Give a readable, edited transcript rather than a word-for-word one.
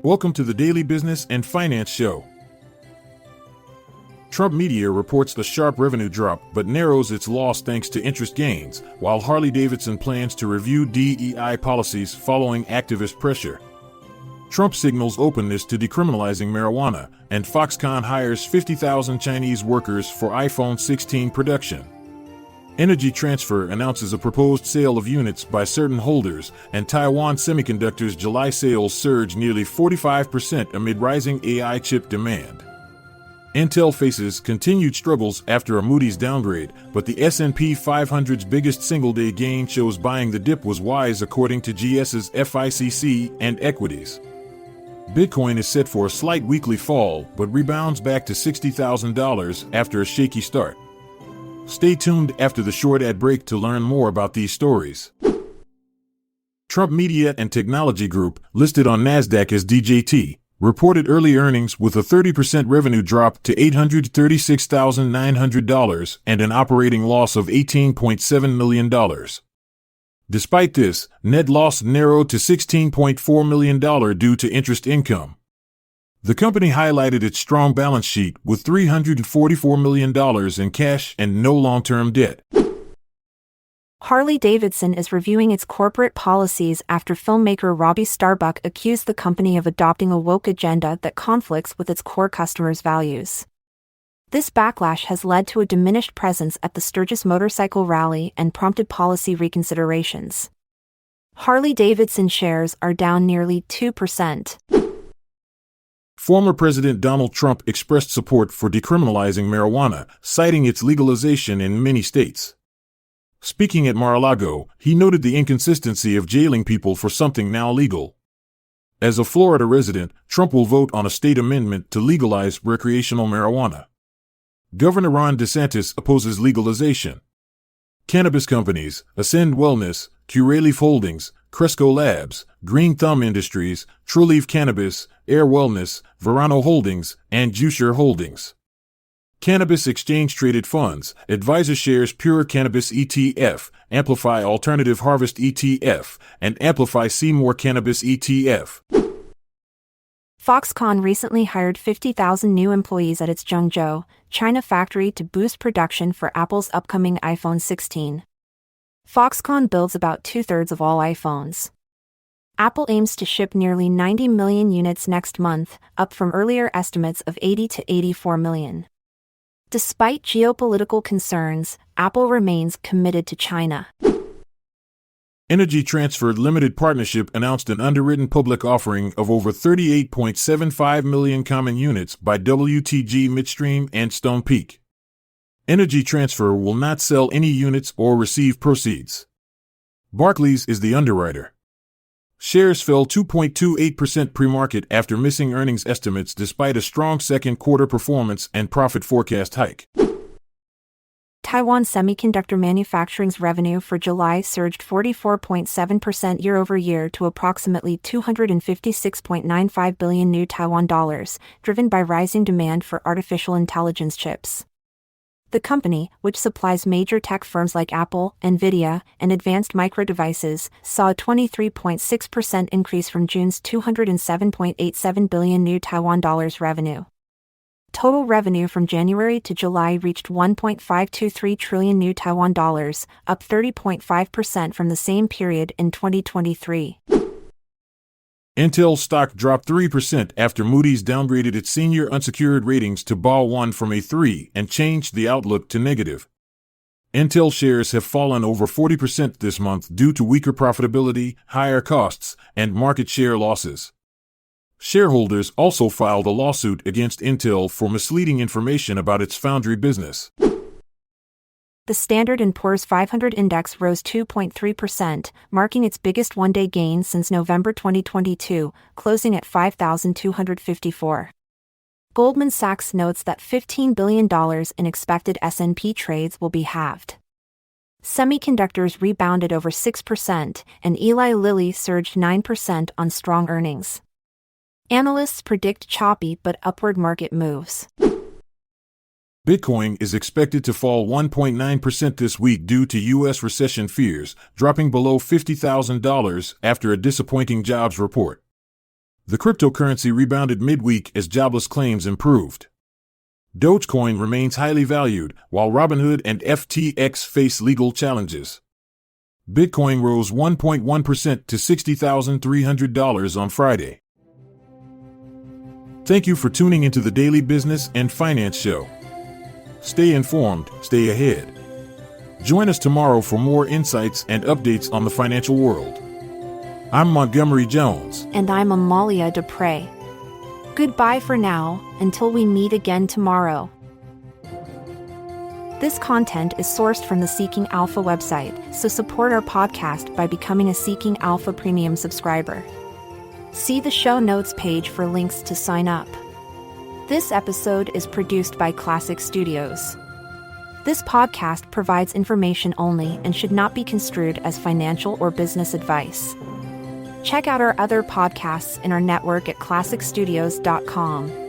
Welcome to the Daily Business and Finance Show. Trump Media reports the sharp revenue drop but narrows its loss thanks to interest gains, while Harley-Davidson plans to review DEI policies following activist pressure. Trump signals openness to decriminalizing marijuana, and Foxconn hires 50,000 Chinese workers for iPhone 16 production. Energy Transfer announces a proposed sale of units by certain holders, and Taiwan Semiconductor's July sales surge nearly 45% amid rising AI chip demand. Intel faces continued struggles after a Moody's downgrade, but the S&P 500's biggest single-day gain shows buying the dip was wise according to GS's FICC and equities. Bitcoin is set for a slight weekly fall, but rebounds back to $60,000 after a shaky start. Stay tuned after the short ad break to learn more about these stories. Trump Media and Technology Group, listed on NASDAQ as DJT, reported early earnings with a 30% revenue drop to $836,900 and an operating loss of $18.7 million. Despite this, net loss narrowed to $16.4 million due to interest income. The company highlighted its strong balance sheet with $344 million in cash and no long-term debt. Harley-Davidson is reviewing its corporate policies after filmmaker Robbie Starbuck accused the company of adopting a woke agenda that conflicts with its core customers' values. This backlash has led to a diminished presence at the Sturgis Motorcycle Rally and prompted policy reconsiderations. Harley-Davidson shares are down nearly 2%. Former President Donald Trump expressed support for decriminalizing marijuana, citing its legalization in many states. Speaking at Mar-a-Lago, he noted the inconsistency of jailing people for something now legal. As a Florida resident, Trump will vote on a state amendment to legalize recreational marijuana. Governor Ron DeSantis opposes legalization. Cannabis companies, Ascend Wellness, Curaleaf Holdings, Cresco Labs, Green Thumb Industries, Trulieve Cannabis, Air Wellness, Verano Holdings, and Juicer Holdings. Cannabis exchange-traded funds, Advisor Shares Pure Cannabis ETF, Amplify Alternative Harvest ETF, and Amplify Seymour Cannabis ETF. Foxconn recently hired 50,000 new employees at its Zhengzhou, China factory to boost production for Apple's upcoming iPhone 16. Foxconn builds about two-thirds of all iPhones. Apple aims to ship nearly 90 million units next month, up from earlier estimates of 80 to 84 million. Despite geopolitical concerns, Apple remains committed to China. Energy Transfer Limited Partnership announced an underwritten public offering of over 38.75 million common units by WTG Midstream and Stone Peak. Energy Transfer will not sell any units or receive proceeds. Barclays is the underwriter. Shares fell 2.28% pre-market after missing earnings estimates despite a strong second quarter performance and profit forecast hike. Taiwan Semiconductor Manufacturing's revenue for July surged 44.7% year-over-year to approximately 256.95 billion new Taiwan dollars, driven by rising demand for artificial intelligence chips. The company, which supplies major tech firms like Apple, Nvidia, and Advanced Micro Devices, saw a 23.6% increase from June's 207.87 billion new Taiwan dollars revenue. Total revenue from January to July reached 1.523 trillion new Taiwan dollars, up 30.5% from the same period in 2023. Intel stock dropped 3% after Moody's downgraded its senior unsecured ratings to Baa1 from A3 and changed the outlook to negative. Intel shares have fallen over 40% this month due to weaker profitability, higher costs, and market share losses. Shareholders also filed a lawsuit against Intel for misleading information about its foundry business. The Standard & Poor's 500 index rose 2.3%, marking its biggest one-day gain since November 2022, closing at 5,254. Goldman Sachs notes that $15 billion in expected S&P trades will be halved. Semiconductors rebounded over 6%, and Eli Lilly surged 9% on strong earnings. Analysts predict choppy but upward market moves. Bitcoin is expected to fall 1.9% this week due to U.S. recession fears, dropping below $50,000 after a disappointing jobs report. The cryptocurrency rebounded midweek as jobless claims improved. Dogecoin remains highly valued, while Robinhood and FTX face legal challenges. Bitcoin rose 1.1% to $60,300 on Friday. Thank you for tuning into the Daily Business and Finance Show. Stay informed, stay ahead. Join us tomorrow for more insights and updates on the financial world. I'm Montgomery Jones. And I'm Amalia Dupre. Goodbye for now, until we meet again tomorrow. This content is sourced from the Seeking Alpha website, so support our podcast by becoming a Seeking Alpha Premium subscriber. See the show notes page for links to sign up. This episode is produced by Classic Studios. This podcast provides information only and should not be construed as financial or business advice. Check out our other podcasts in our network at classicstudios.com.